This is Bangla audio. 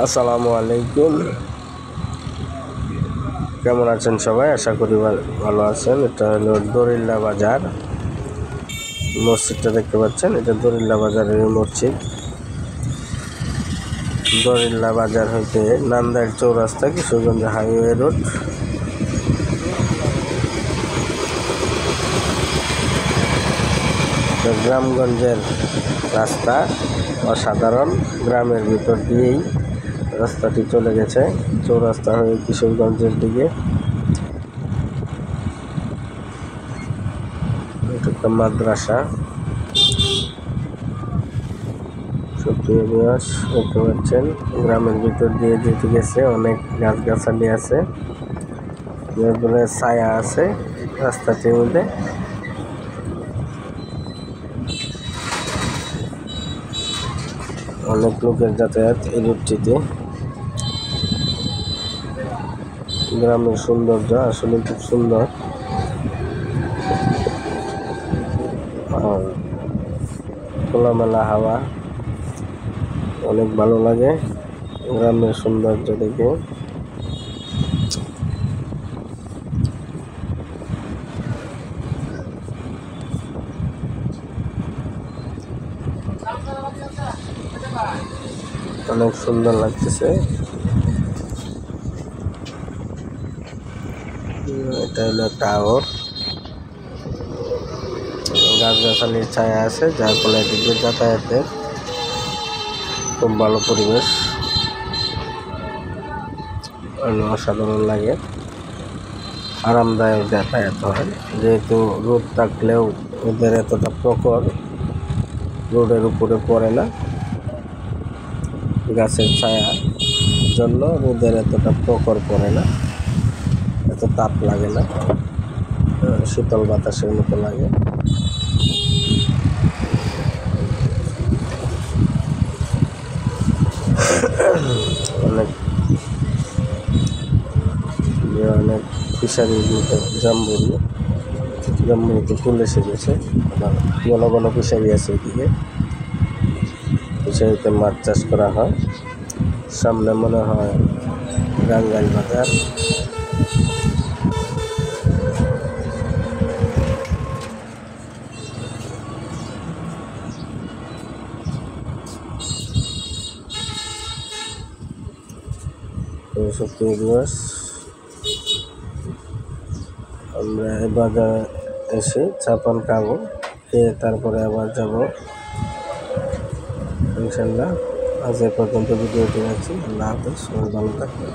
আসসালামু আলাইকুম। কেমন আছেন সবাই? আশা করি ভালো আছেন। এটা হলো দরিল্লা বাজার। মসজিদটা দেখতে পাচ্ছেন, এটা দরিল্লা বাজারের মসজিদ। দরিল্লা বাজার হইতে নান্দাইল চৌরাস্তা, কিশোরগঞ্জ হাইওয়ে রোড। গ্রামগঞ্জের রাস্তা অসাধারণ। গ্রামের ভিতর দিয়েই রাস্তাটি চলে গেছে চৌরাস্তা হয়ে কিশোরগঞ্জের দিকে। এটা একটা মাদ্রাসা। সুপ্রিয় ভিউয়ার্স, দেখতে পাচ্ছেন গ্রামের ভিতর দিয়ে যেতে গেছে, অনেক গাছগাছালি আছে, এরপরে ছায়া আছে রাস্তাটির মধ্যে। অনেক লোকের যাতায়াত এই রুটটিতে। গ্রামের সৌন্দর্য আসলে খুব সুন্দর। খোলামেলা হাওয়া, অনেক ভালো লাগে গ্রামের সৌন্দর্য দেখে। অনেক সুন্দর লাগতেছে। এটা হলো টাওয়ার, গাছগাছালির ছায়া আছে, যার ফলে এদিকে যাতায়াতের খুব ভালো পরিবেশ, অসাধারণ লাগে, আরামদায়ক যাতায়াত হয়। যেহেতু রোদ থাকলেও ওদের এতটা প্রখর রোডের উপরে পড়ে না, গাছের ছায়া জন্য রোদের এতটা প্রখর পড়ে না, এত তাপ লাগে না, শীতল বাতাসের মতো লাগে। অনেক ফিশারির মতো জাম্বুরিতে ফুল এসে গেছে। ঘন ঘন ফিশারি আছে এদিকে, ফিশারিতে মাছ চাষ করা হয়। সামনে মনে হয় টাঙ্গাইল বাজার। সত্যি দিবস আমরা এই বাজারে এসে চাপান খাবো, খেয়ে তারপরে আবার যাব ইনশাল্লাহ। আজ এ পর্যন্ত ভিডিওটি রাখছি। আল্লাহ হাফেজ, সবাই ভালো থাকবেন।